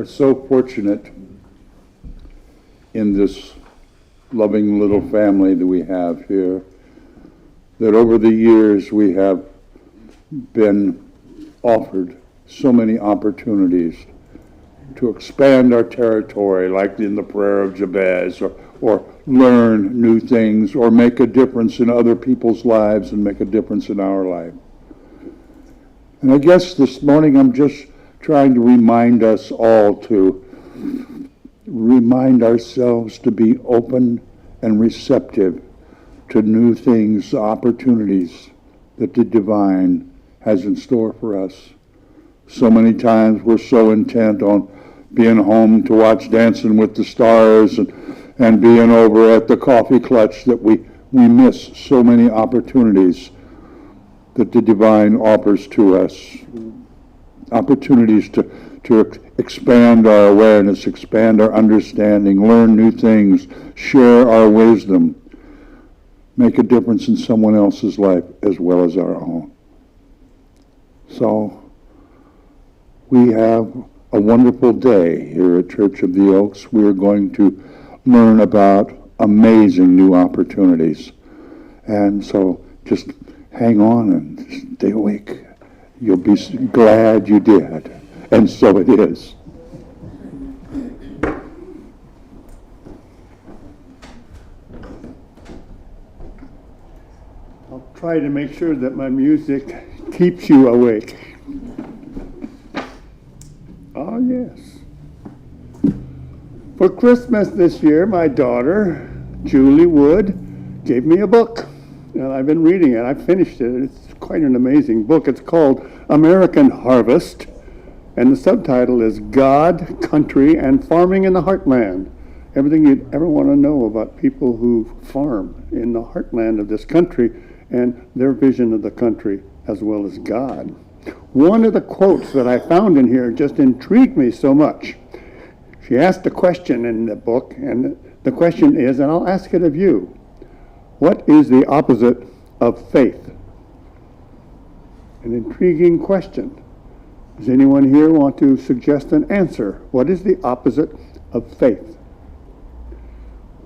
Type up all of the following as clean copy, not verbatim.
so fortunate in this loving little family that we have here that over the years we have been offered so many opportunities to expand our territory, like in the prayer of Jabez, or learn new things, or make a difference in other people's lives and make a difference in our life. And I guess this morning I'm just trying to remind us all to remind ourselves to be open and receptive to new things, opportunities that the divine has in store for us. So many times we're so intent on being home to watch Dancing with the Stars and being over at the Coffee Clutch that we miss so many opportunities that the divine offers to us. Opportunities to expand our awareness, expand our understanding, learn new things, share our wisdom, make a difference in someone else's life as well as our own. So we have a wonderful day here at Church of the Oaks. We are going to learn about amazing new opportunities. And so just hang on and stay awake. You'll be glad you did. And so it is. I'll try to make sure that my music keeps you awake. Oh, yes. For Christmas this year, my daughter, Julie Wood, gave me a book. And I've been reading it. I finished it. It's quite an amazing book. It's called American Harvest, and the subtitle is God, Country, and Farming in the Heartland. Everything you'd ever want to know about people who farm in the heartland of this country and their vision of the country as well as God. One of the quotes that I found in here just intrigued me so much. She asked a question in the book, and the question is, and I'll ask it of you, what is the opposite of faith? An intriguing question. Does anyone here want to suggest an answer? What is the opposite of faith?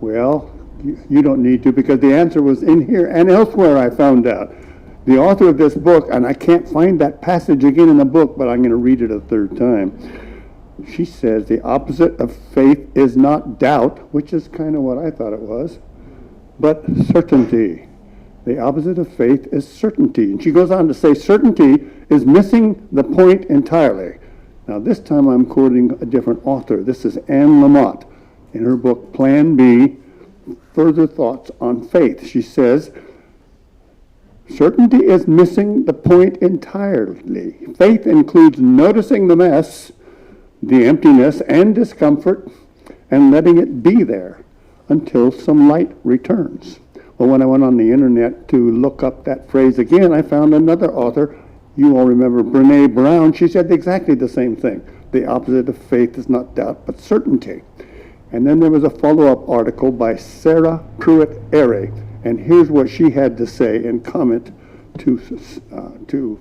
Well, you don't need to, because the answer was in here and elsewhere, I found out. The author of this book, and I can't find that passage again in the book, but I'm going to read it a third time. She says the opposite of faith is not doubt, which is kind of what I thought it was, but certainty. The opposite of faith is certainty. And she goes on to say certainty is missing the point entirely. Now this time I'm quoting a different author. This is Anne Lamott in her book Plan B, Further Thoughts on Faith. She says, certainty is missing the point entirely. Faith includes noticing the mess, the emptiness and discomfort, and letting it be there until some light returns. Well, when I went on the internet to look up that phrase again, I found another author. You all remember Brene Brown. She said exactly the same thing. The opposite of faith is not doubt, but certainty. And then there was a follow-up article by Sarah Pruitt-Airy, and here's what she had to say in comment to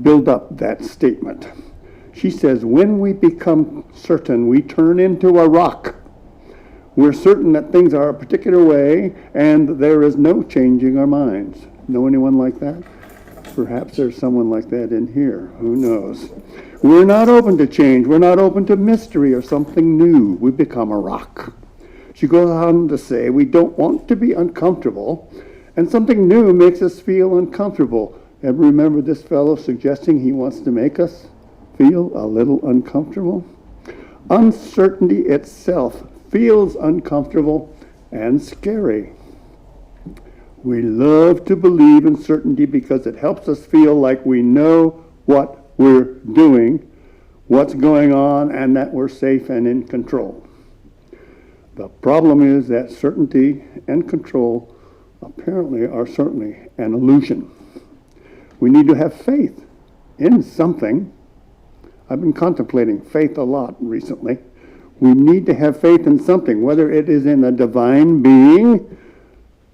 build up that statement. She says, when we become certain, we turn into a rock. We're certain that things are a particular way, and there is no changing our minds. Know anyone like that? Perhaps there's someone like that in here. Who knows? We're not open to change. We're not open to mystery or something new. We become a rock. She goes on to say, we don't want to be uncomfortable, and something new makes us feel uncomfortable. Ever remember this fellow suggesting he wants to make us feel a little uncomfortable? Uncertainty itself feels uncomfortable and scary. We love to believe in certainty because it helps us feel like we know what we're doing, what's going on, and that we're safe and in control. The problem is that certainty and control apparently are certainly an illusion. We need to have faith in something. I've been contemplating faith a lot recently. We need to have faith in something, whether it is in a divine being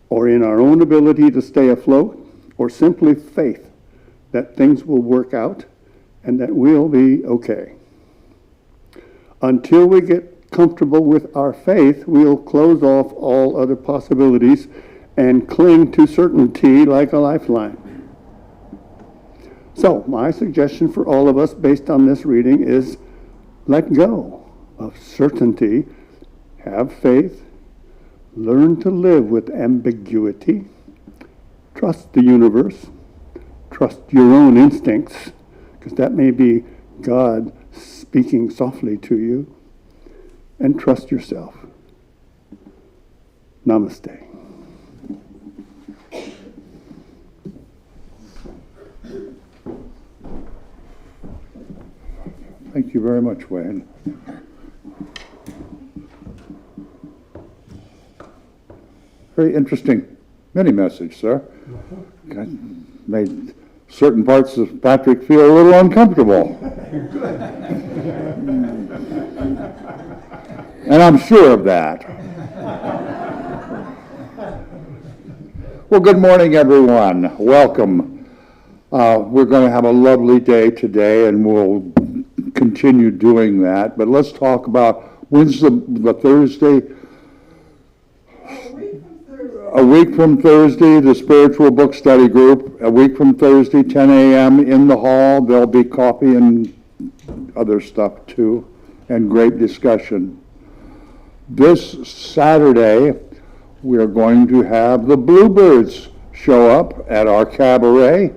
or in our own ability to stay afloat, or simply faith that things will work out and that we'll be okay. Until we get comfortable with our faith, we'll close off all other possibilities and cling to certainty like a lifeline. So, my suggestion for all of us based on this reading is let go of certainty, have faith, learn to live with ambiguity, trust the universe, trust your own instincts, because that may be God speaking softly to you, and trust yourself. Namaste. Thank you very much, Wayne. Very interesting mini message, sir. Made certain parts of Patrick feel a little uncomfortable. And I'm sure of that. Well, good morning, everyone. Welcome. We're going to have a lovely day today, and we'll continue doing that. But let's talk about when's the Thursday? A week from Thursday, the Spiritual Book Study Group. A week from Thursday, 10 a.m. in the hall. There'll be coffee and other stuff too, and great discussion. This Saturday, we're going to have the Bluebirds show up at our cabaret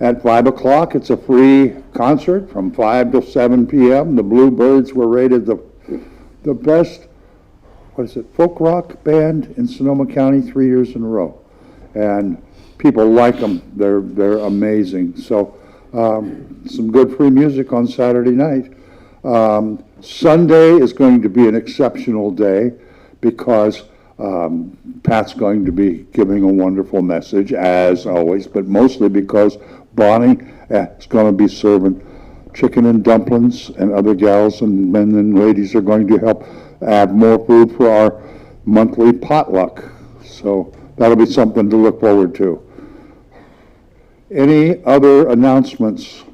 at 5 o'clock. It's a free concert from 5 to 7 p.m. The Bluebirds were rated the best, folk rock band in Sonoma County 3 years in a row. And people like them. They're amazing. So some good free music on Saturday night. Sunday is going to be an exceptional day because Pat's going to be giving a wonderful message, as always, but mostly because Bonnie is going to be serving chicken and dumplings, and other gals and men and ladies are going to help add more food for our monthly potluck. So that'll be something to look forward to. Any other announcements?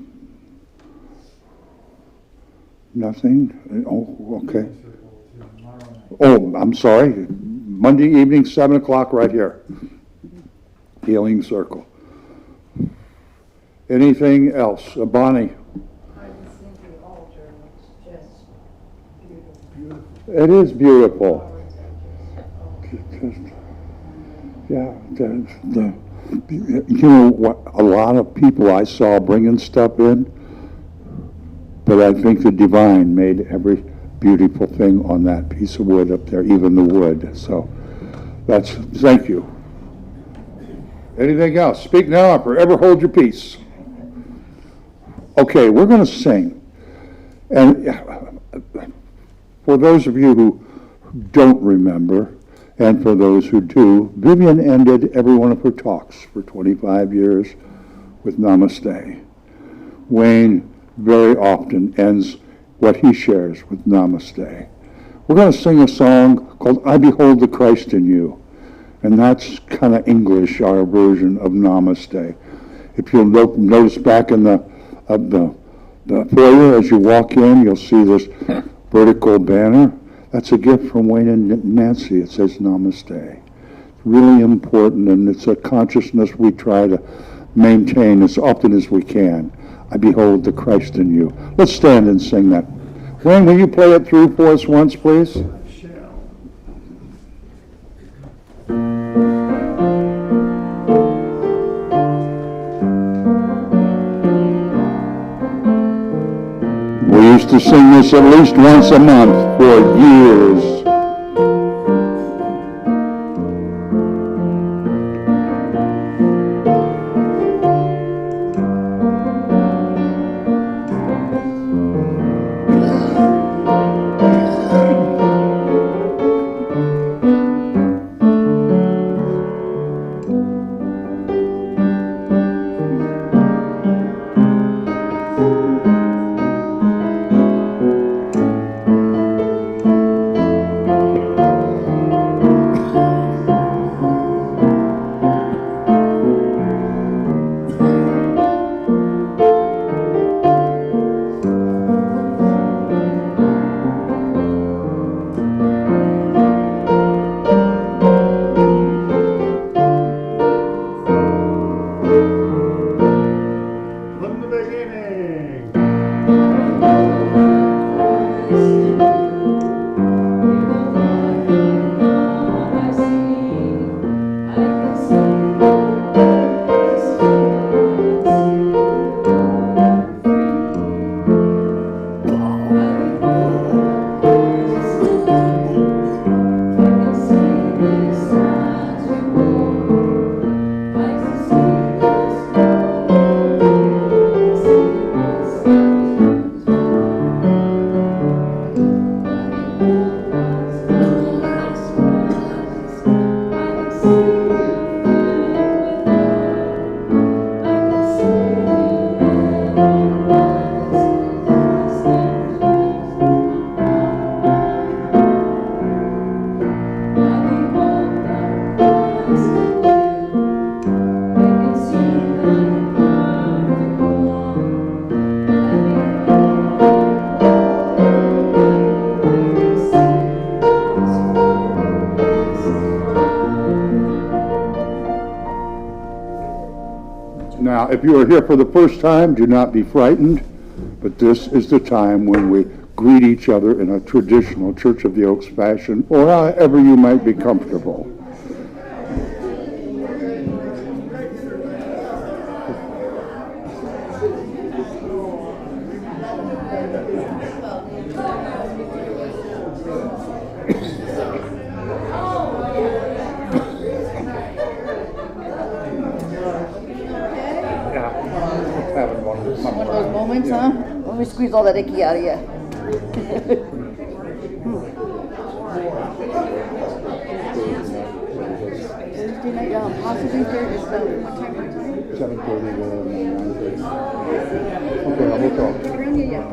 Nothing? Oh, okay. Oh, I'm sorry. Monday evening, 7 o'clock right here. Healing Circle. Anything else? Bonnie? I was thinking the altar looks just beautiful. It is beautiful. Yeah, you know what? A lot of people I saw bringing stuff in, but I think the divine made every beautiful thing on that piece of wood up there, even the wood. So thank you. Anything else? Speak now or forever hold your peace. Okay, we're going to sing. And for those of you who don't remember, and for those who do, Vivian ended every one of her talks for 25 years with Namaste. Wayne very often ends what he shares with Namaste. We're going to sing a song called I Behold the Christ in You. And that's kind of English, our version of Namaste. If you'll notice back in the foyer as you walk in, you'll see this vertical banner. That's a gift from Wayne and Nancy. It says Namaste. It's really important, and it's a consciousness we try to maintain as often as we can. I behold the Christ in you. Let's stand and sing that. Wayne, will you play it through for us once, please? We used to sing this at least once a month for years. Now, if you are here for the first time, do not be frightened, but this is the time when we greet each other in a traditional Church of the Oaks fashion, or however you might be comfortable. One of those moments, huh? Let me squeeze all that icky out of you. Thursday night, possibly Thursday, what time? 7:30 to 9:30. Okay, I will talk. Around here, yeah.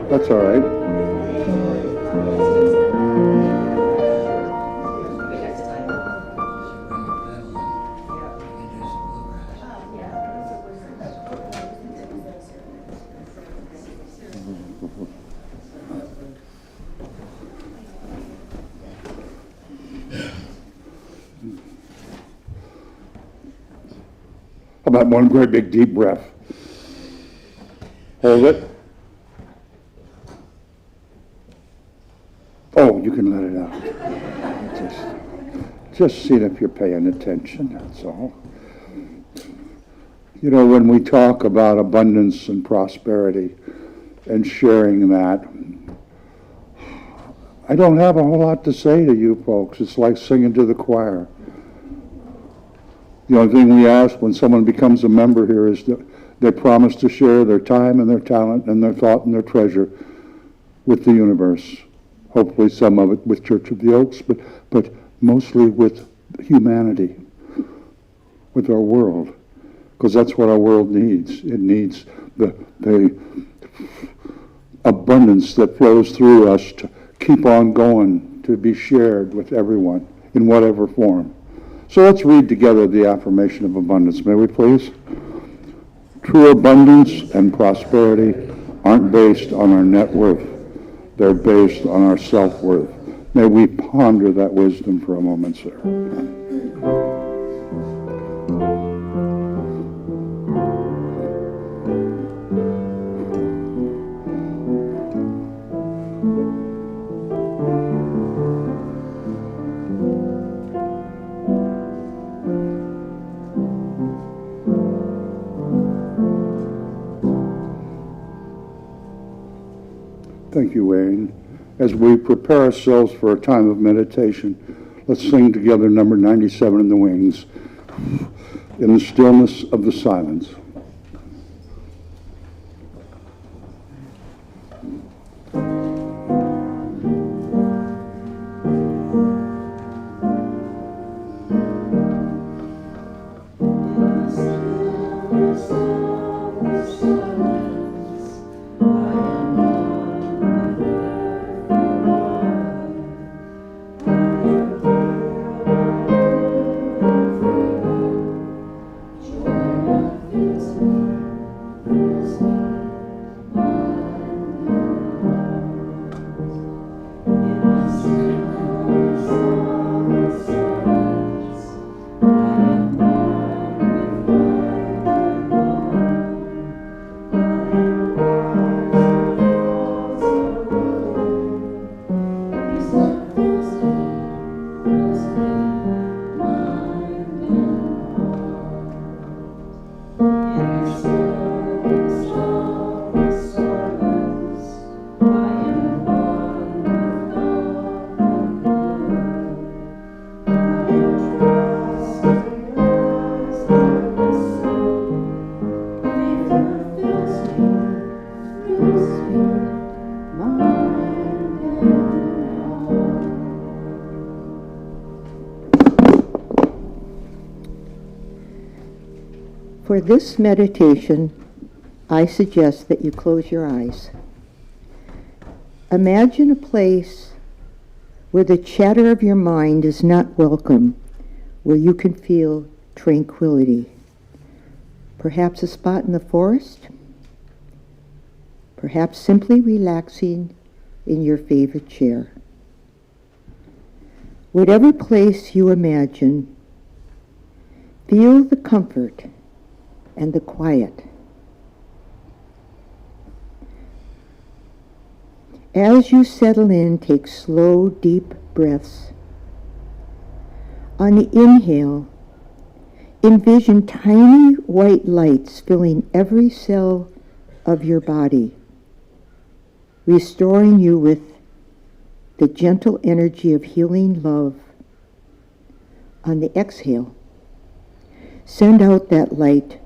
That's all right. How about one great big deep breath? Hold it. Oh, you can let it out. Just see if you're paying attention, that's all. You know, when we talk about abundance and prosperity and sharing that, I don't have a whole lot to say to you folks. It's like singing to the choir. The only thing we ask when someone becomes a member here is that they promise to share their time and their talent and their thought and their treasure with the universe. Hopefully some of it with Church of the Oaks, but mostly with humanity, with our world, because that's what our world needs. It needs the abundance that flows through us to keep on going, to be shared with everyone in whatever form. So let's read together the affirmation of abundance, may we please? True abundance and prosperity aren't based on our net worth. They're based on our self-worth. May we ponder that wisdom for a moment, sir. Thank you, Wayne. As we prepare ourselves for a time of meditation, let's sing together number 97 in the wings, in the stillness of the silence. Yes, For this meditation, I suggest that you close your eyes. Imagine a place where the chatter of your mind is not welcome, where you can feel tranquility. Perhaps a spot in the forest, perhaps simply relaxing in your favorite chair. Whatever place you imagine, feel the comfort and the quiet. As you settle in, take slow, deep breaths. On the inhale, envision tiny white lights filling every cell of your body, restoring you with the gentle energy of healing love. On the exhale, send out that light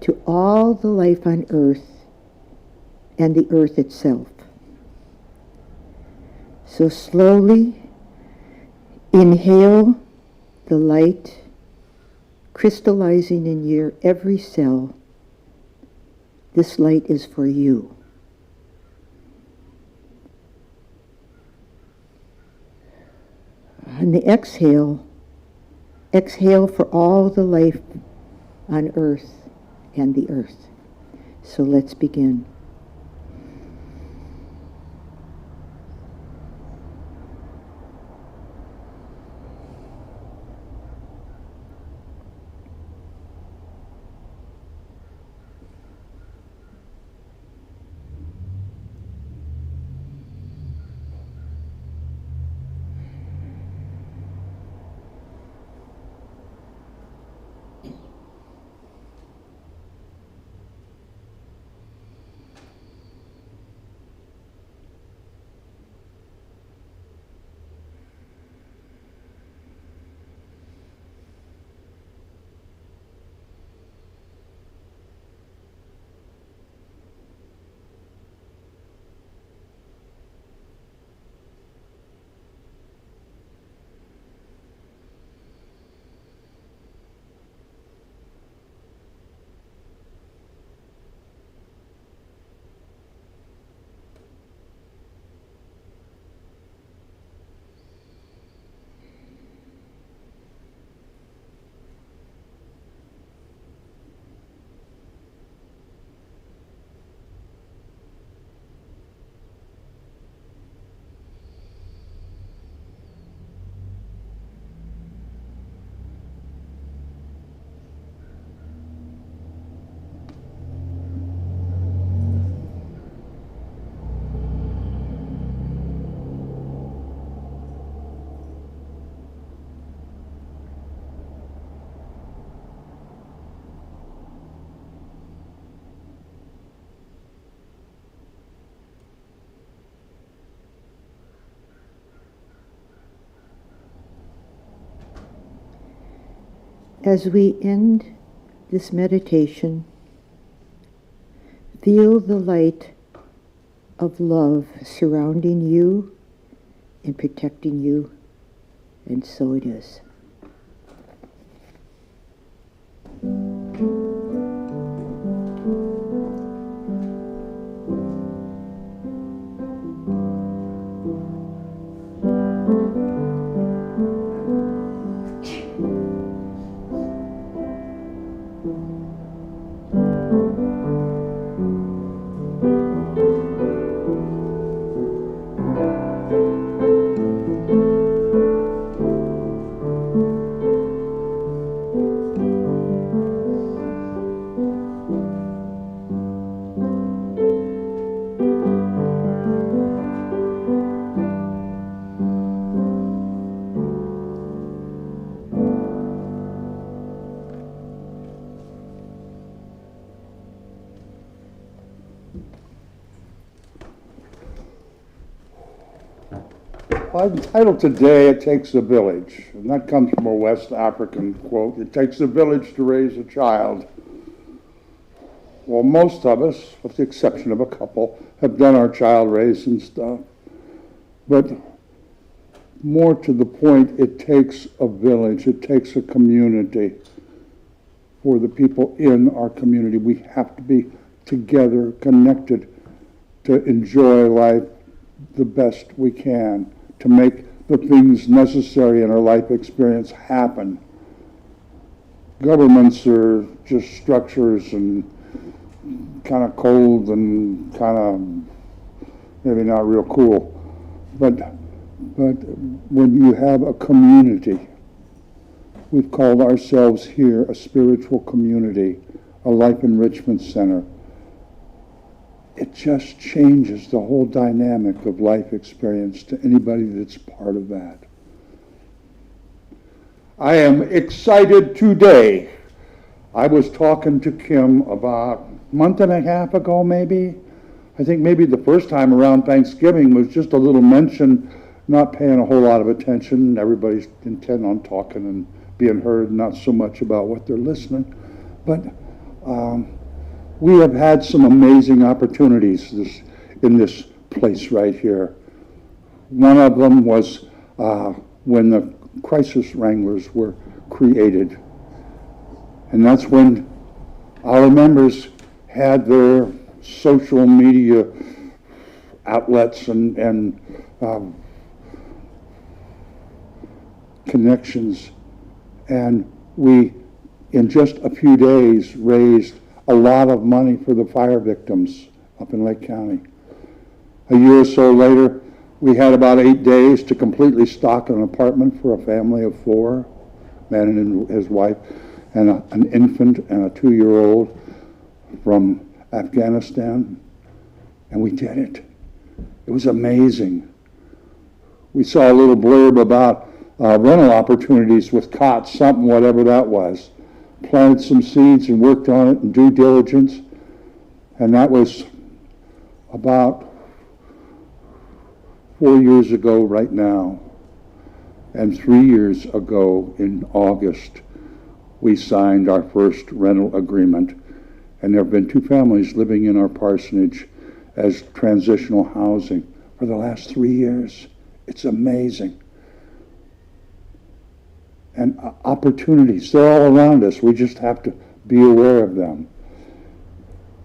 to all the life on earth and the earth itself. So slowly inhale the light crystallizing in your every cell. This light is for you. On the exhale, exhale for all the life on earth and the earth. So let's begin. As we end this meditation, feel the light of love surrounding you and protecting you, and so it is. I'm entitled today, It Takes a Village, and that comes from a West African quote. It takes a village to raise a child. Well, most of us, with the exception of a couple, have done our child raising stuff. But more to the point, it takes a village, it takes a community for the people in our community. We have to be together, connected, to enjoy life the best we can, to make the things necessary in our life experience happen. Governments are just structures and kind of cold and kind of maybe not real cool. But when you have a community, we've called ourselves here a spiritual community, a life enrichment center. It just changes the whole dynamic of life experience to anybody that's part of that. I am excited today. I was talking to Kim about a month and a half ago, maybe. I think maybe the first time around Thanksgiving was just a little mention, not paying a whole lot of attention. Everybody's intent on talking and being heard, not so much about what they're listening. But we have had some amazing opportunities in this place right here. One of them was when the Crisis Wranglers were created. And that's when our members had their social media outlets and connections. And we, in just a few days, raised a lot of money for the fire victims up in Lake County. A year or so later, we had about 8 days to completely stock an apartment for a family of 4, man and his wife, and an infant and a 2-year-old from Afghanistan. And we did it. It was amazing. We saw a little blurb about rental opportunities with COTS, something, whatever that was. Planted some seeds and worked on it in due diligence. And that was about 4 years ago right now. And 3 years ago in August, we signed our first rental agreement. And there have been 2 families living in our parsonage as transitional housing for the last 3 years. It's amazing. And opportunities, they're all around us. We just have to be aware of them.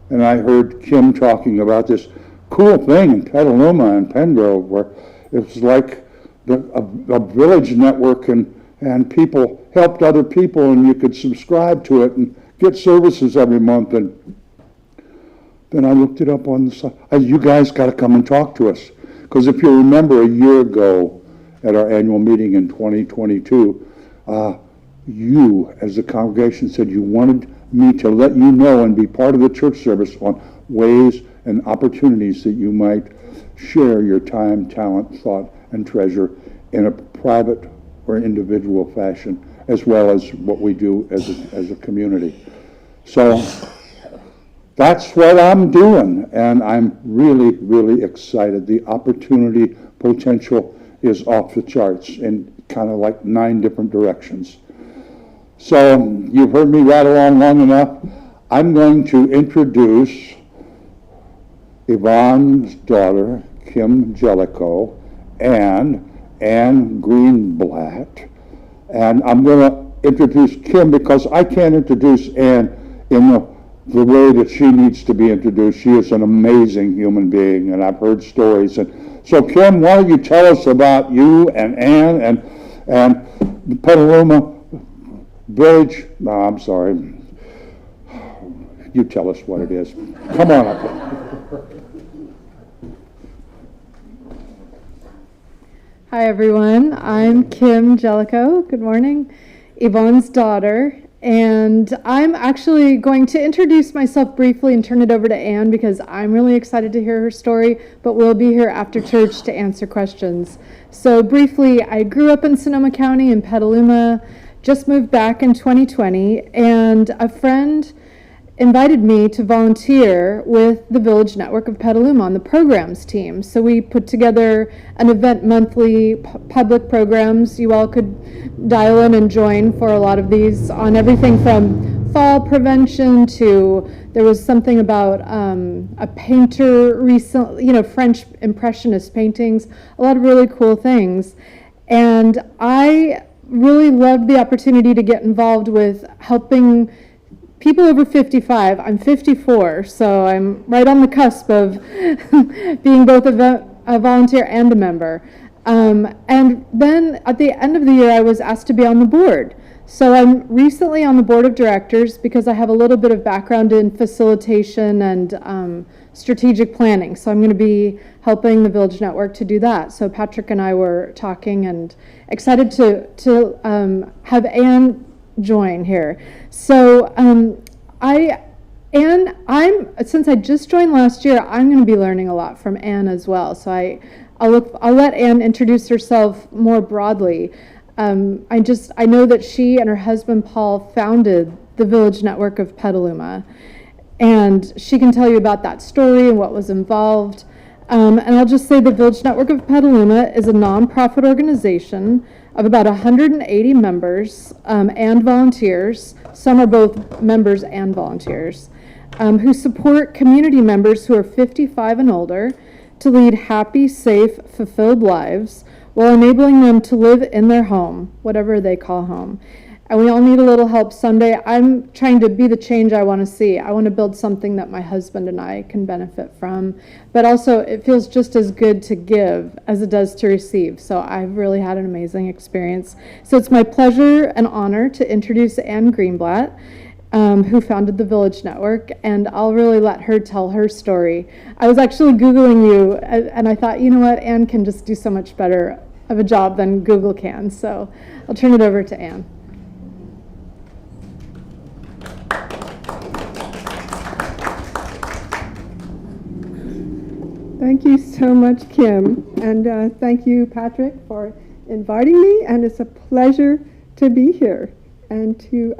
And I heard Kim talking about this cool thing in Petaluma and Pengrove where it was like a village network and people helped other people and you could subscribe to it and get services every month. And then I looked it up on the side. You guys got to come and talk to us. Because if you remember a year ago at our annual meeting in 2022, you as a congregation said you wanted me to let you know and be part of the church service on ways and opportunities that you might share your time, talent, thought, and treasure in a private or individual fashion, as well as what we do as a community. So that's what I'm doing, and I'm really, really excited. The opportunity potential is off the charts in kind of like 9 different directions. So you've heard me rattle on long enough. I'm going to introduce Yvonne's daughter, Kim Jellicoe, and Ann Greenblatt. And I'm going to introduce Kim because I can't introduce Ann in the way that she needs to be introduced. She is an amazing human being, and I've heard stories. And so, Kim, why don't you tell us about you and Ann and the Petaluma Village? No, I'm sorry. You tell us what it is. Come on up. Hi everyone, I'm Kim Jellicoe, good morning, Yvonne's daughter, and I'm actually going to introduce myself briefly and turn it over to Ann because I'm really excited to hear her story, but we'll be here after church to answer questions. So briefly, I grew up in Sonoma County in Petaluma, just moved back in 2020, and a friend invited me to volunteer with the Village Network of Petaluma on the programs team. So we put together an event monthly, public programs. You all could dial in and join for a lot of these on everything from fall prevention to, there was something about a painter recently, French Impressionist paintings, a lot of really cool things. And I really loved the opportunity to get involved with helping people over 55. I'm 54, so I'm right on the cusp of being both a volunteer and a member. And then at the end of the year, I was asked to be on the board. So I'm recently on the board of directors because I have a little bit of background in facilitation and strategic planning. So I'm going to be helping the Village Network to do that. So Patrick and I were talking and excited to have Anne join here. So since I just joined last year, I'm going to be learning a lot from Anne as well. So I'll let Anne introduce herself more broadly. I know that she and her husband Paul founded the Village Network of Petaluma, and she can tell you about that story and what was involved. And I'll just say the Village Network of Petaluma is a nonprofit organization of about 180 members and volunteers. Some are both members and volunteers who support community members who are 55 and older to lead happy, safe, fulfilled lives while enabling them to live in their home, whatever they call home. And we all need a little help someday. I'm trying to be the change I want to see. I want to build something that my husband and I can benefit from. But also, it feels just as good to give as it does to receive. So I've really had an amazing experience. So it's my pleasure and honor to introduce Anne Greenblatt, who founded the Village Network, and I'll really let her tell her story. I was actually Googling you, and I thought, you know what, Anne can just do so much better of a job than Google can. So I'll turn it over to Anne. Thank you so much, Kim, and thank you, Patrick, for inviting me. And it's a pleasure to be here and to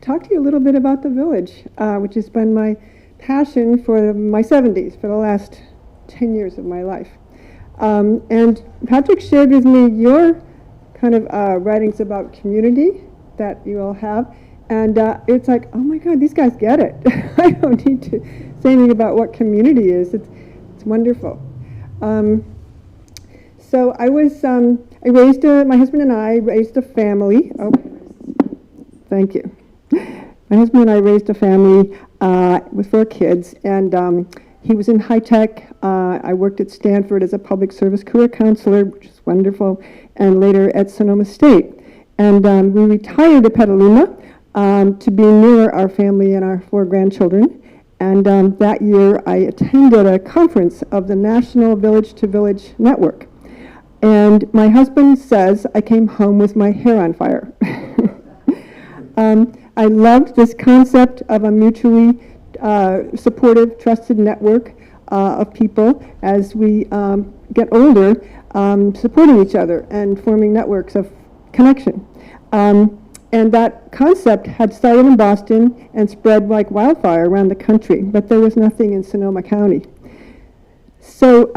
talk to you a little bit about the village, which has been my passion for my 70s, for the last 10 years of my life. And Patrick shared with me your kind of writings about community that you all have. And it's like, oh my God, these guys get it. I don't need to say anything about what community is. It's wonderful. So my husband and I raised a family. Oh, thank you. My husband and I raised a family with 4 kids, and he was in high tech. I worked at Stanford as a public service career counselor, which is wonderful, and later at Sonoma State. And we retired at Petaluma to be near our family and our 4 grandchildren. And that year I attended a conference of the National Village to Village Network. And my husband says I came home with my hair on fire. I loved this concept of a mutually supportive, trusted network of people as we get older, supporting each other and forming networks of connection. And that concept had started in Boston and spread like wildfire around the country, but there was nothing in Sonoma County. So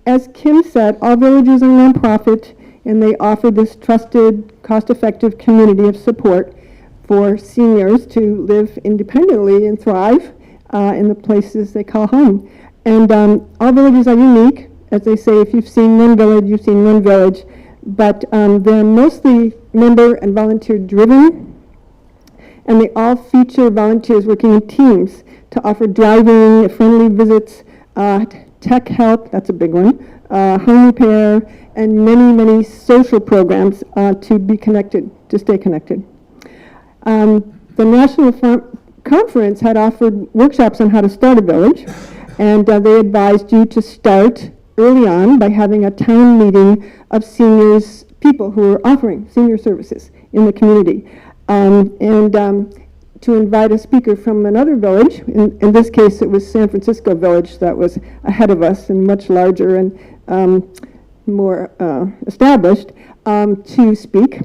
as Kim said, all villages are nonprofit, and they offer this trusted, cost-effective community of support for seniors to live independently and thrive in the places they call home. And all villages are unique. As they say, if you've seen one village, you've seen one village. But they're mostly member and volunteer driven, and they all feature volunteers working in teams to offer driving, friendly visits, tech help, that's a big one, home repair, and many, many social programs to be connected, to stay connected. The National Conference had offered workshops on how to start a village, and they advised you to start early on by having a town meeting of seniors, people who are offering senior services in the community, and to invite a speaker from another village. In this case, it was San Francisco Village that was ahead of us and much larger and more established, to speak.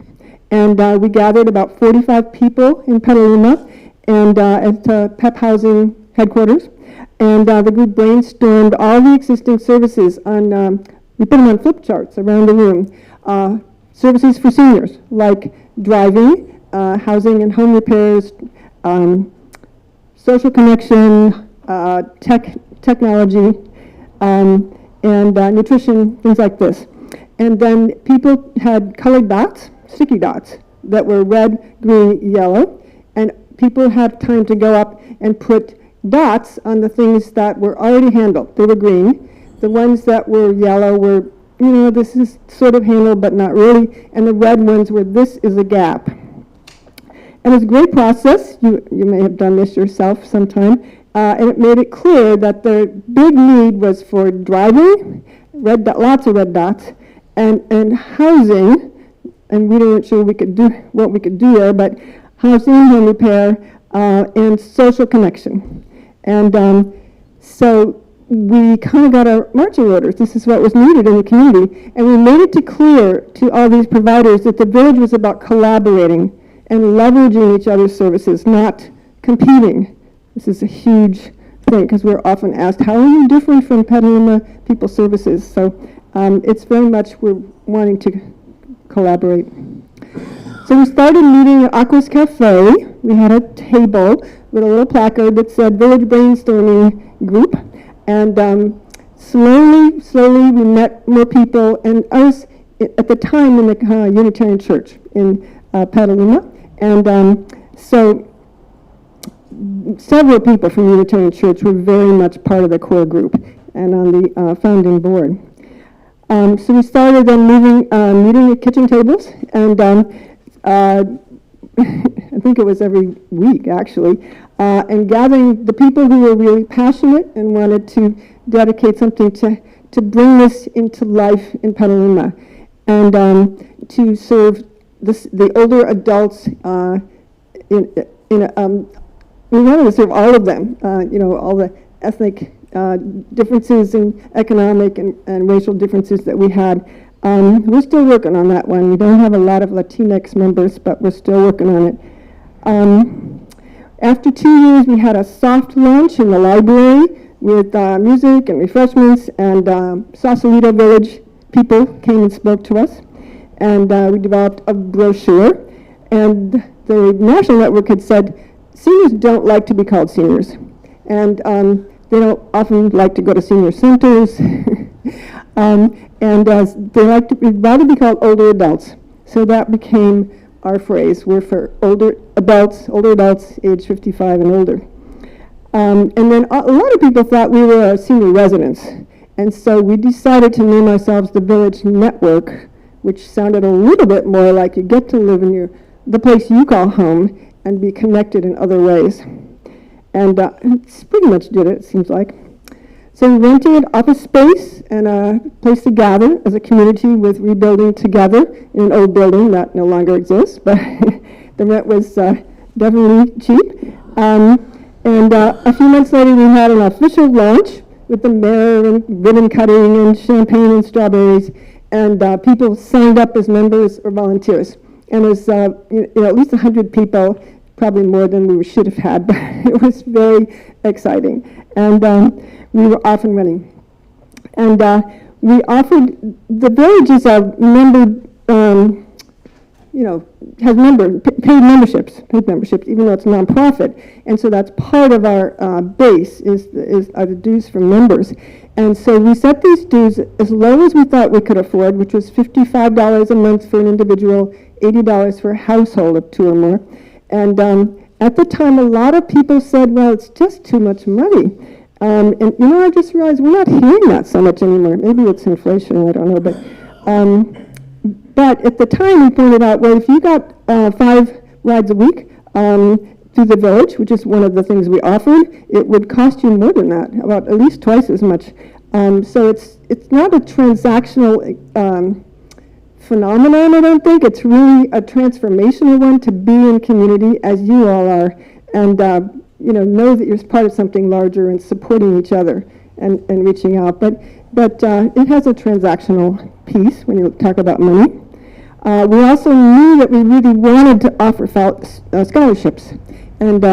And we gathered about 45 people in Petaluma and at PEP Housing headquarters. And the group brainstormed all the existing services on, we put them on flip charts around the room. Services for seniors, like driving, housing and home repairs, social connection, technology, and nutrition, things like this. And then people had colored dots, sticky dots, that were red, green, yellow, and people had time to go up and put dots on the things that were already handled. They were green. The ones that were yellow were, this is sort of handled, but not really. And the red ones were, this is a gap. And it was a great process. You may have done this yourself sometime. And it made it clear that the big need was for driving, lots of red dots, and housing. And we weren't sure what we could do there, but housing, home repair, and social connection. And so we kind of got our marching orders. This is what was needed in the community. And we made it clear to all these providers that the village was about collaborating and leveraging each other's services, not competing. This is a huge thing because we're often asked, how are you different from Petaluma People Services? So it's very much we're wanting to collaborate. So we started meeting at Aquas Cafe. We had a table with a little placard that said Village Brainstorming Group. And slowly we met more people. And I was at the time in the Unitarian Church in Petaluma. And so several people from Unitarian Church were very much part of the core group and on the founding board. So we started then meeting at kitchen tables, and I think it was every week actually, and gathering the people who were really passionate and wanted to dedicate something to bring this into life in Petaluma, and to serve the older adults we wanted to serve all of them, all the ethnic differences and economic and racial differences that we had. We're still working on that one. We don't have a lot of Latinx members, but we're still working on it. After 2 years, we had a soft lunch in the library with music and refreshments, and Sausalito Village people came and spoke to us, and we developed a brochure. And the national network had said, seniors don't like to be called seniors, and they don't often like to go to senior centers, and they'd rather be called older adults. So that became our phrase. We're for older adults age 55 and older. And then a lot of people thought we were senior residents, and so we decided to name ourselves the Village Network, which sounded a little bit more like you get to live in the place you call home and be connected in other ways. And it's pretty much did it seems like. So we rented office space and a place to gather as a community with Rebuilding Together in an old building that no longer exists, but the rent was definitely cheap. And a few months later we had an official launch with the mayor and ribbon cutting and champagne and strawberries, and people signed up as members or volunteers. And it was at least 100 people, probably more than we should have had, but it was very exciting. And we were off and running. And we offered, the village is a member, has paid memberships, even though it's a nonprofit. And so that's part of our base are the dues from members. And so we set these dues as low as we thought we could afford, which was $55 a month for an individual, $80 for a household of 2 or more. And at the time, a lot of people said, well, it's just too much money. And I just realized we're not hearing that so much anymore. Maybe it's inflation, I don't know. But at the time, we pointed out, well, if you got 5 rides a week through the village, which is one of the things we offered, it would cost you more than that, about at least twice as much. So it's not a transactional phenomenon, I don't think. It's really a transformational one to be in community as you all are, and know that you're part of something larger and supporting each other and reaching out. But it has a transactional piece when you talk about money. We also knew that we really wanted to offer scholarships, and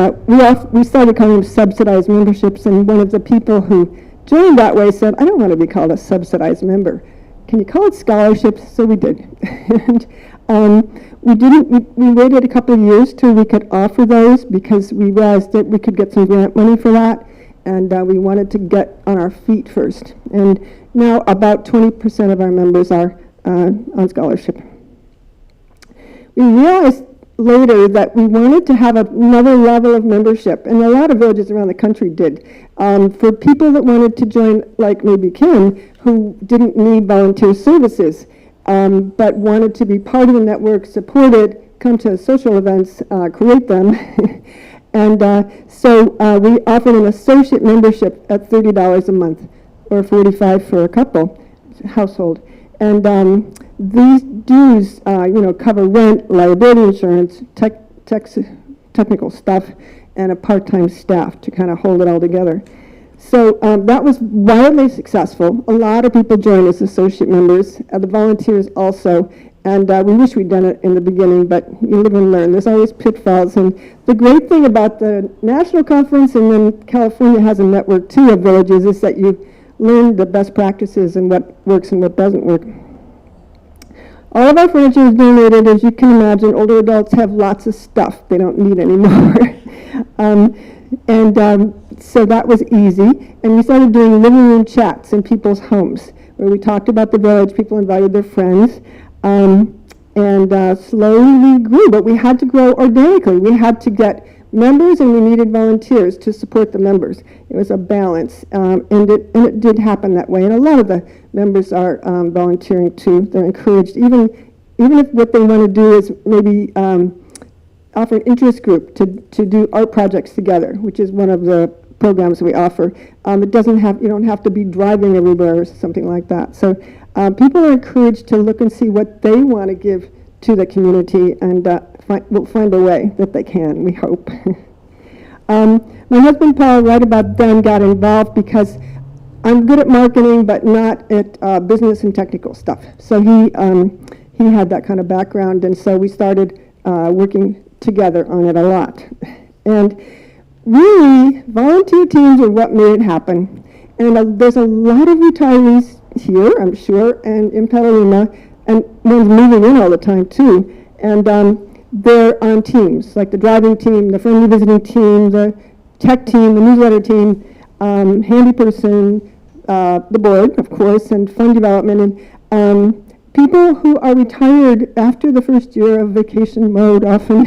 we started calling them subsidized memberships. And one of the people who joined that way said, "I don't want to be called a subsidized member. Can you call it scholarships?" So we did. And we waited a couple of years till we could offer those because we realized that we could get some grant money for that, and we wanted to get on our feet first. And now about 20% of our members are on scholarship. We realized later that we wanted to have another level of membership, and a lot of villages around the country did, for people that wanted to join, like maybe Kim, who didn't need volunteer services, but wanted to be part of the network, support it, come to social events, create them. And so we offered an associate membership at $30 a month, or $45 for a couple household. And these dues, cover rent, liability insurance, technical stuff, and a part-time staff to kind of hold it all together. So that was wildly successful. A lot of people joined as associate members, the volunteers also, and we wish we'd done it in the beginning, but you live and learn. There's always pitfalls, and the great thing about the national conference, and then California has a network too of villages, is that you learn the best practices and what works and what doesn't work. All of our furniture is donated. As you can imagine, older adults have lots of stuff they don't need anymore. So that was easy. And we started doing living room chats in people's homes where we talked about the village. People invited their friends. Slowly we grew, but we had to grow organically. We had to get members, and we needed volunteers to support the members. It was a balance, and it did happen that way. And a lot of the members are volunteering too. They're encouraged, even if what they want to do is maybe offer an interest group to do art projects together, which is one of the programs we offer. You don't have to be driving everywhere or something like that. So people are encouraged to look and see what they want to give to the community, and we'll find a way that they can, we hope. My husband Paul, right about then, got involved because I'm good at marketing, but not at business and technical stuff. So he had that kind of background, and so we started working together on it a lot. And really, volunteer teams are what made it happen. And there's a lot of retirees here, I'm sure, and in Petaluma, and one's moving in all the time too. And they're on teams, like the driving team, the friendly visiting team, the tech team, the newsletter team, handy person, the board, of course, and fund development. And people who are retired after the first year of vacation mode, often,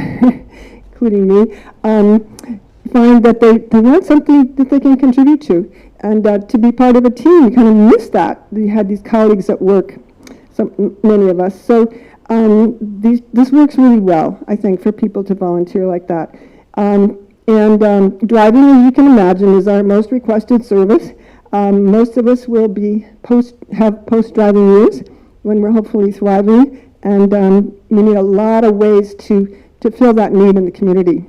including me, find that they want something that they can contribute to. And to be part of a team, you kind of miss that. You had these colleagues at work, many of us. So this works really well, I think, for people to volunteer like that. Driving, as you can imagine, is our most requested service. Most of us will have post-driving years when we're hopefully thriving, and we need a lot of ways to fill that need in the community.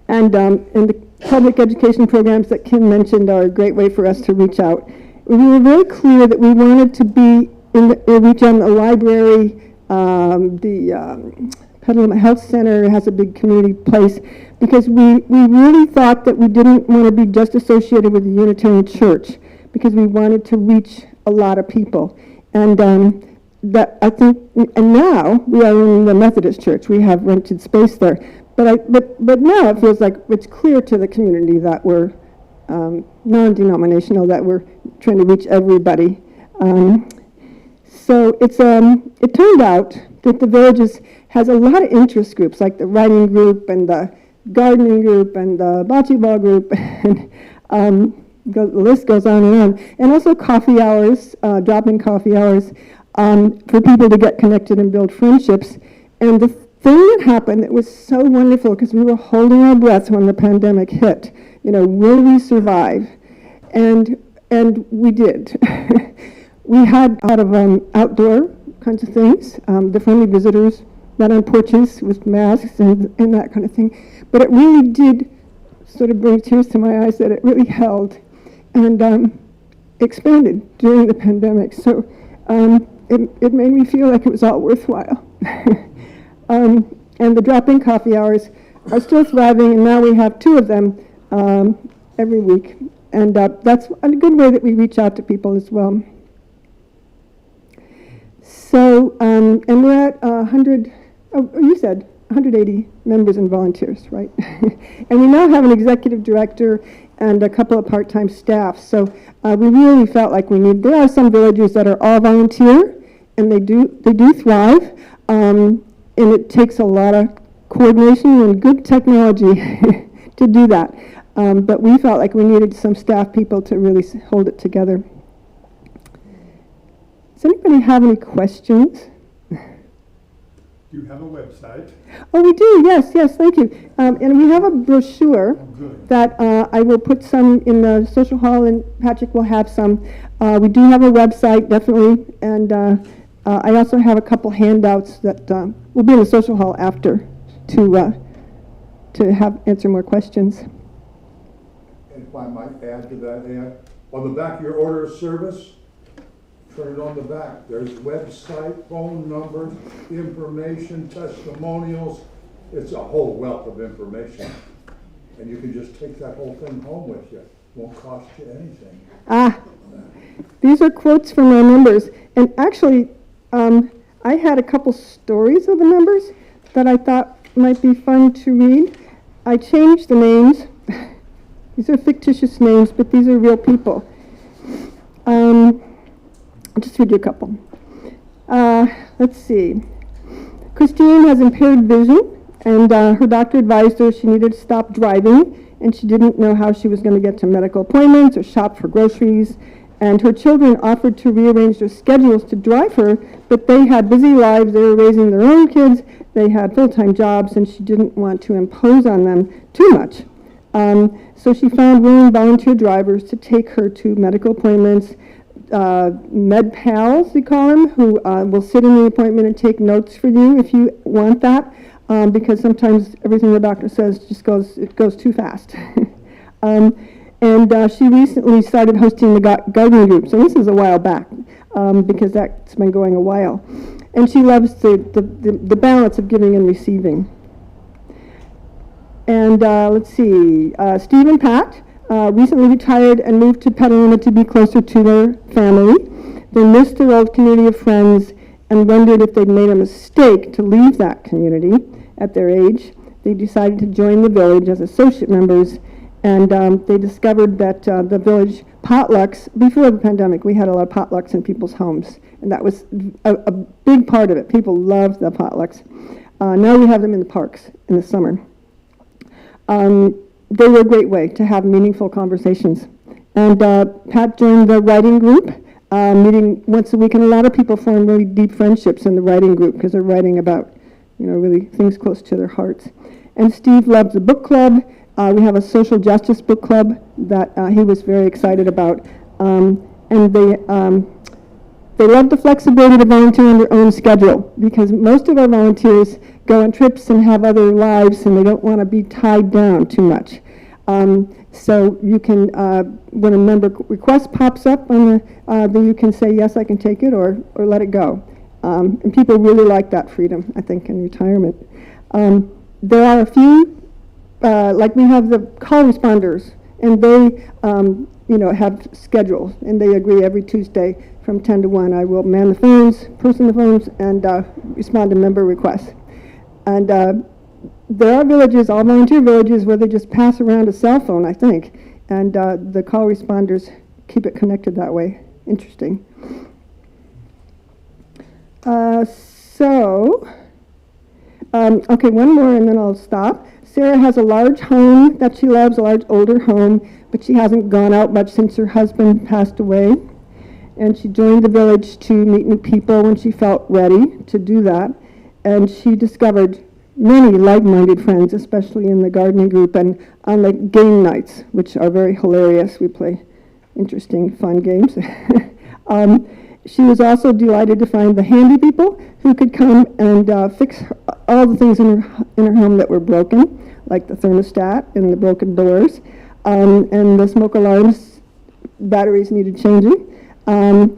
And the public education programs that Kim mentioned are a great way for us to reach out. We were very clear that we wanted to be reach on the library, the Petaluma Health Center has a big community place, because we really thought that we didn't want to be just associated with the Unitarian Church, because we wanted to reach a lot of people. And that I think, and now we are in the Methodist Church. We have rented space there. But now it feels like it's clear to the community that we're non-denominational, that we're trying to reach everybody. So it turned out that the Villages has a lot of interest groups, like the writing group and the gardening group and the bocce ball group, and the list goes on. And also coffee hours, drop-in coffee hours, for people to get connected and build friendships. And the thing that happened that was so wonderful, because we were holding our breath when the pandemic hit, will we survive? And we did. We had a lot of outdoor kinds of things, the friendly visitors, not on porches with masks and that kind of thing. But it really did sort of bring tears to my eyes that it really held and expanded during the pandemic. So it made me feel like it was all worthwhile. And the drop-in coffee hours are still thriving, and now we have 2 of them every week. And that's a good way that we reach out to people as well. So, and we're at 100, you said 180 members and volunteers, right? And we now have an executive director and a couple of part-time staff. So we really felt like there are some villages that are all volunteer, and they do thrive. and it takes a lot of coordination and good technology to do that. But we felt like we needed some staff people to really hold it together. Does anybody have any questions? Do you have a website? Oh, we do, yes, thank you. And we have a brochure that I will put some in the social hall, and Patrick will have some. We do have a website, definitely, and I also have a couple handouts that will be in the social hall after to have answer more questions. And if I might add to that, Ann, on the back of your order of service, turn it on the back. There's website, phone numbers, information, testimonials. It's a whole wealth of information. And you can just take that whole thing home with you. Won't cost you anything. These are quotes from our members. And actually, I had a couple stories of the members that I thought might be fun to read. I changed the names. These are fictitious names, but these are real people. I'll just read you a couple. Let's see. Christine has impaired vision, and her doctor advised her she needed to stop driving, and she didn't know how she was going to get to medical appointments or shop for groceries. And her children offered to rearrange their schedules to drive her, but they had busy lives. They were raising their own kids. They had full-time jobs, and she didn't want to impose on them too much. So she found willing volunteer drivers to take her to medical appointments. Med pals, we call them, who will sit in the appointment and take notes for you if you want that, because sometimes everything the doctor says just goes too fast. And she recently started hosting the gardening groups, and this is a while back, because that's been going a while. And she loves the balance of giving and receiving. And let's see, Steve and Pat recently retired and moved to Petaluma to be closer to their family. They missed their old community of friends and wondered if they'd made a mistake to leave that community at their age. They decided to join the village as associate members, and they discovered that the village potlucks, before the pandemic, we had a lot of potlucks in people's homes, and that was a big part of it. People loved the potlucks. Now we have them in the parks in the summer. They were a great way to have meaningful conversations. And Pat joined the writing group, meeting once a week, and a lot of people form really deep friendships in the writing group because they're writing about, really things close to their hearts. And Steve loves the book club. We have a social justice book club that he was very excited about. And they love the flexibility to volunteer on their own schedule, because most of our volunteers go on trips and have other lives, and they don't want to be tied down too much. So you can, when a member request pops up on then you can say, yes, I can take it, or let it go. And people really like that freedom, I think, in retirement. There are a few, like we have the call responders, and they, have schedules, and they agree every Tuesday from 10 to 1. I will man the phones, person the phones, and respond to member requests. And there are villages, all volunteer villages, where they just pass around a cell phone, I think, and the call responders keep it connected that way. Interesting. Okay, one more and then I'll stop. Sarah has a large home that she loves, a large older home, but she hasn't gone out much since her husband passed away. And she joined the village to meet new people when she felt ready to do that. And she discovered many like-minded friends, especially in the gardening group and on the game nights, which are very hilarious. We play interesting, fun games. She was also delighted to find the handy people who could come and fix all the things in her home that were broken, like the thermostat and the broken doors, and the smoke alarms batteries needed changing. When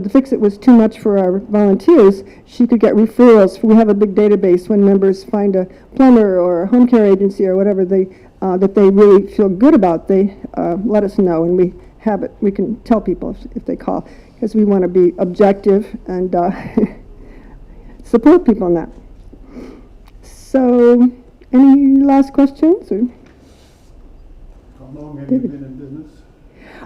the fix-it was too much for our volunteers, she could get referrals. We have a big database. When members find a plumber or a home care agency or whatever that they really feel good about, they let us know, and we have it. We can tell people if they call, because we want to be objective and support people in that. So, any last questions? Or? How long have you been in business?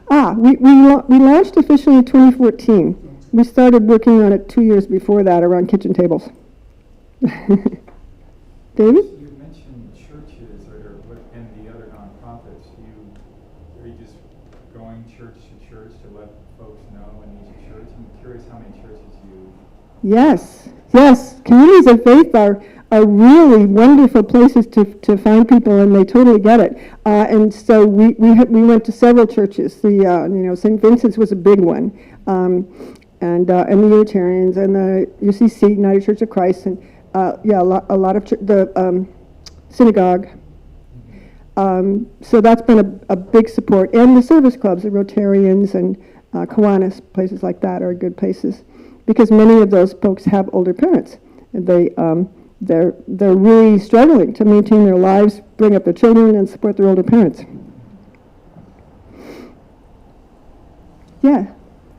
We launched officially in 2014. We started working on it 2 years before that around kitchen tables. David? You mentioned churches and the other nonprofits. Are you just going church to church to let folks know in each church? I'm curious how many churches you. Yes, yes. Communities of faith are really wonderful places to find people, and they totally get it. And so we went to several churches. The St. Vincent's was a big one, and the Unitarians and the UCC, United Church of Christ, and a lot of the synagogue. So that's been a big support, and the service clubs, the Rotarians and Kiwanis, places like that are good places, because many of those folks have older parents, and they're really struggling to maintain their lives, bring up their children, and support their older parents. Yeah.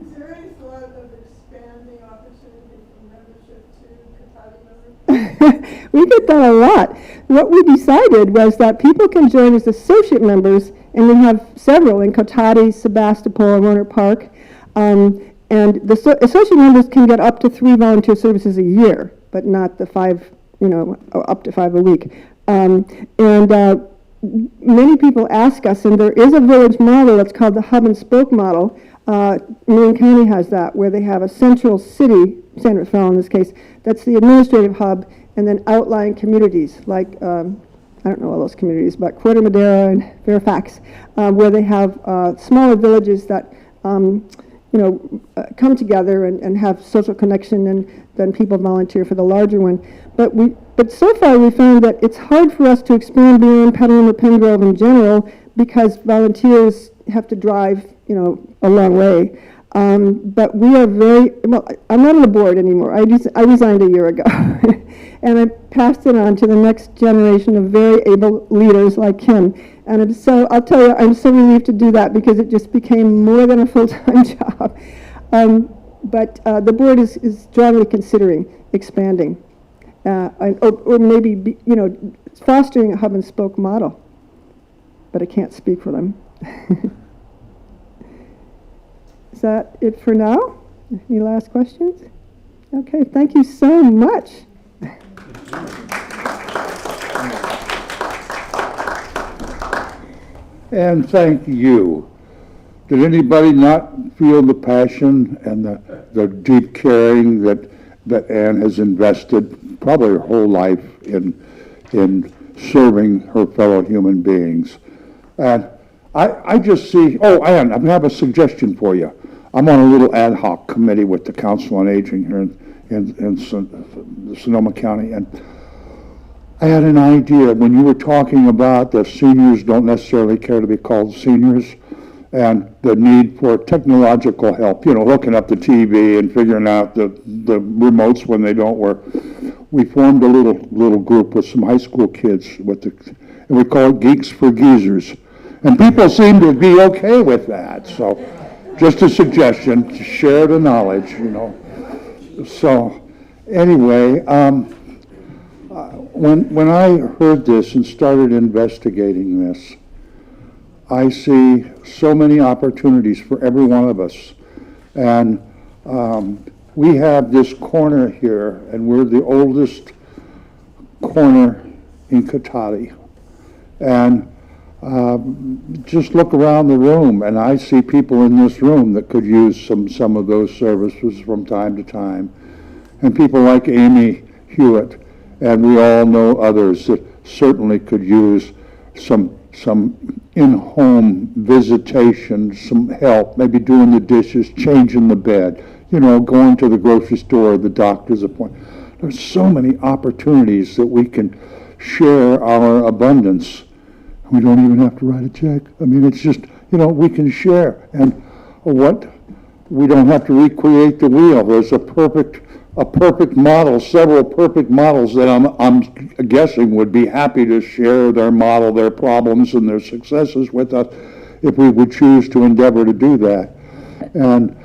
Is there any thought of expanding opportunity for membership to Katati members? We get that a lot. What we decided was that people can join as associate members, and we have several in Kotati, Sebastopol, Rohnert Park, and the associate members can get up to 3 volunteer services a year, but not the 5, up to 5 a week. Many people ask us, and there is a village model that's called the hub and spoke model. Marin County has that, where they have a central city, San Rafael in this case, that's the administrative hub, and then outlying communities like, I don't know all those communities, but Corte Madera and Fairfax, where they have smaller villages that come together and have social connection, and then people volunteer for the larger one. But so far we found that it's hard for us to expand beyond Petaluma Pen Grove in general, because volunteers have to drive, a long way. But we are I'm not on the board anymore. I resigned a year ago. And I passed it on to the next generation of very able leaders like him. And I'll tell you, I'm so relieved to do that, because it just became more than a full-time job. But the board is strongly considering expanding, or maybe, fostering a hub and spoke model. But I can't speak for them. Is that it for now? Any last questions? Okay, thank you so much. And thank you. Did anybody not feel the passion and the deep caring that Ann has invested probably her whole life in serving her fellow human beings? And I just see, Ann, I have a suggestion for you. I'm on a little ad hoc committee with the Council on Aging here in Sonoma County, and I had an idea when you were talking about the seniors don't necessarily care to be called seniors, and the need for technological help, hooking up the TV and figuring out the remotes when they don't work. We formed a little group with some high school kids and we call it Geeks for Geezers. And people seem to be okay with that. So just a suggestion to share the knowledge, So anyway, when I heard this and started investigating this, I see so many opportunities for every one of us. And we have this corner here, and we're the oldest corner in Kotati. And just look around the room, and I see people in this room that could use some of those services from time to time. And people like Amy Hewitt, and we all know others that certainly could use some in-home visitation, some help, maybe doing the dishes, changing the bed, going to the grocery store, the doctor's appointment. There's so many opportunities that we can share our abundance. We don't even have to write a check. I mean, it's just, we can share. And we don't have to recreate the wheel. There's a perfect model, several perfect models that I'm guessing would be happy to share their model, their problems, and their successes with us if we would choose to endeavor to do that. And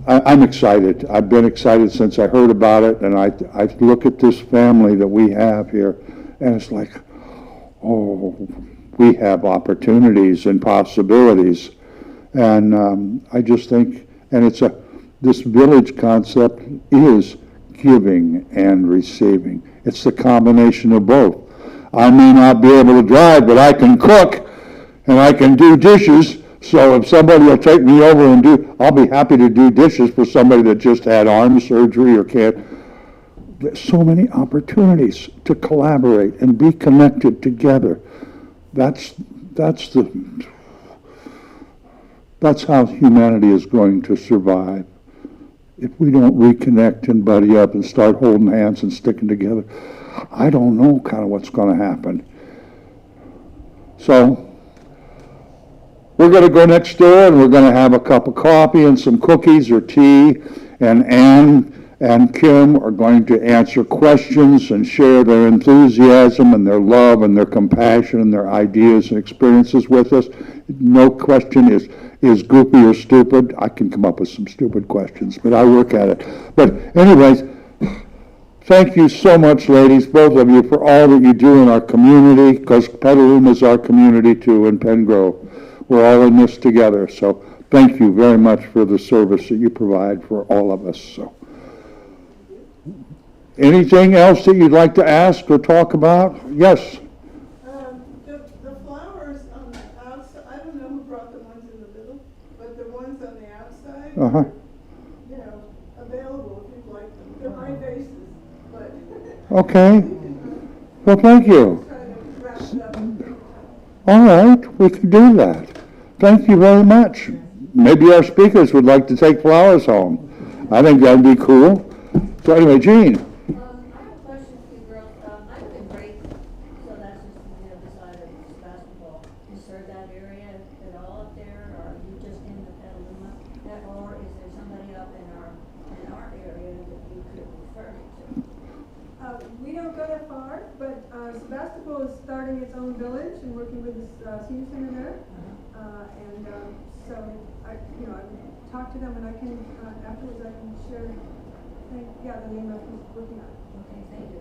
I'm excited. I've been excited since I heard about it, and I look at this family that we have here, and it's like, we have opportunities and possibilities. And I just think, and this village concept is giving and receiving. It's the combination of both. I may not be able to drive, but I can cook and I can do dishes. So if somebody will take me over and I'll be happy to do dishes for somebody that just had arm surgery or can't. There's so many opportunities to collaborate and be connected together. That's how humanity is going to survive. If we don't reconnect and buddy up and start holding hands and sticking together, I don't know kind of what's going to happen. So we're going to go next door and we're going to have a cup of coffee and some cookies or tea, and Ann and Kim are going to answer questions and share their enthusiasm and their love and their compassion and their ideas and experiences with us. No question is goofy or stupid. I can come up with some stupid questions, but I work at it. But anyways, thank you so much, ladies, both of you, for all that you do in our community, because Petaluma is our community too, and Pen Grove. We're all in this together. So thank you very much for the service that you provide for all of us. So, anything else that you'd like to ask or talk about? Yes. The flowers on the outside, I don't know who brought the ones in the middle, but the ones on the outside, Uh-huh. you know, available if you'd like them. They're my vases, but Okay. Well, thank you. try to wrap it up. All right, we can do that. Thank you very much. Maybe our speakers would like to take flowers home. I think that'd be cool. So anyway, Jean. I have a question for you girls. I'm in break, so that's just the other side of basketball. Is there that area at all up there, or are you just in the Petaluma? Or is there somebody up in our area that you could refer me to? We don't go that far, but Sebastopol is starting its own village and working with the senior center there. So I talked to them, and I can afterwards I can share. The name of who's working on it. Okay, thank you.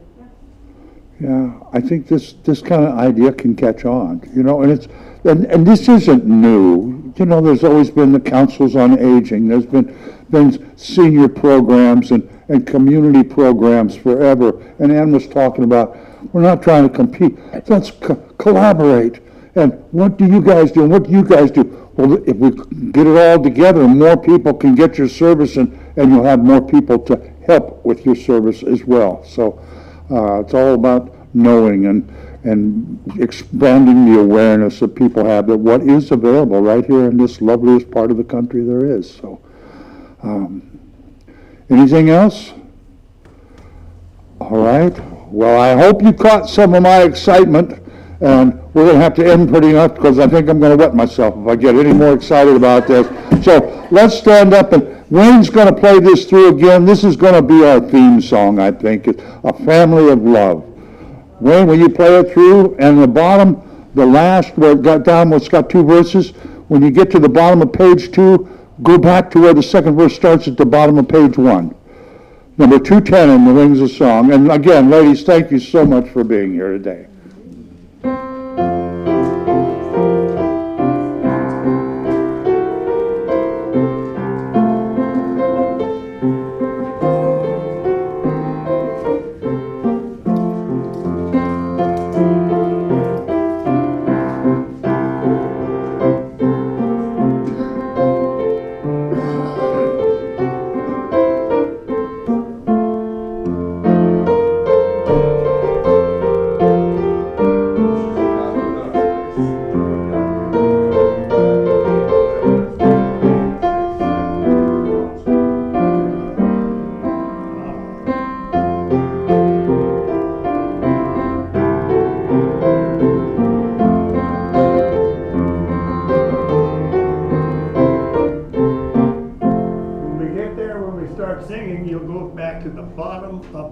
Yeah, I think this kind of idea can catch on, and this isn't new. There's always been the councils on aging. There's been senior programs and community programs forever. And Ann was talking about, we're not trying to compete. Let's collaborate. And what do you guys do? And what do you guys do? Well, if we get it all together, more people can get your service, and you'll have more people to help with your service as well. So it's all about knowing and expanding the awareness that people have that what is available right here in this loveliest part of the country there is. So anything else? All right. Well, I hope you caught some of my excitement, and we're going to have to end pretty much because I think I'm going to wet myself if I get any more excited about this. So let's stand up, and Wayne's going to play this through again. This is going to be our theme song, I think. It's A Family of Love. Wayne, will you play it through? And the bottom, the last, where it got down, it's got two verses. When you get to the bottom of page 2, go back to where the second verse starts at the bottom of page 1. Number 210 in the Wings of Song. And again, ladies, thank you so much for being here today.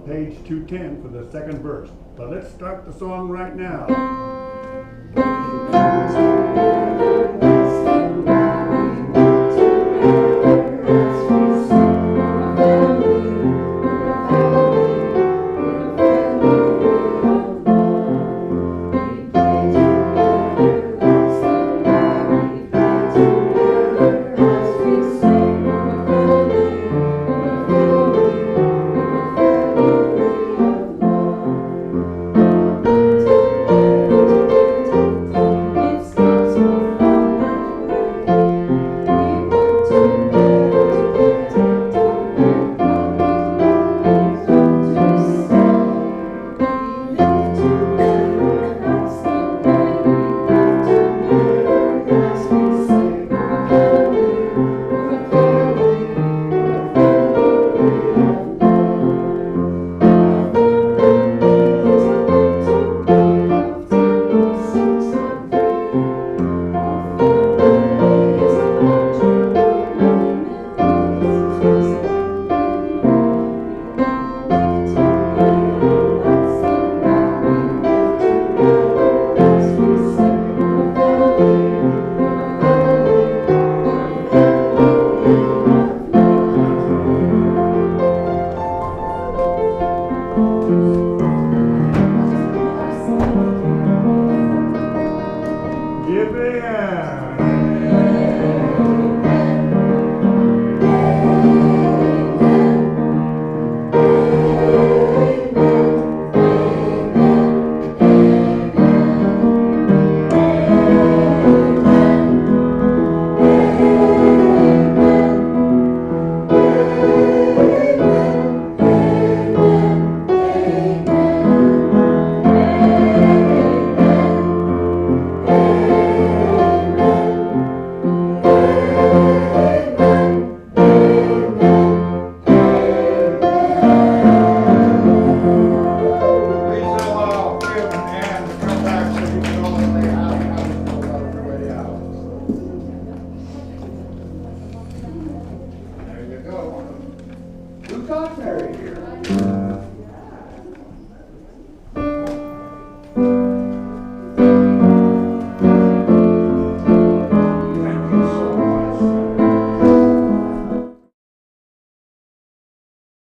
Page 210 for the second verse. But let's start the song right now.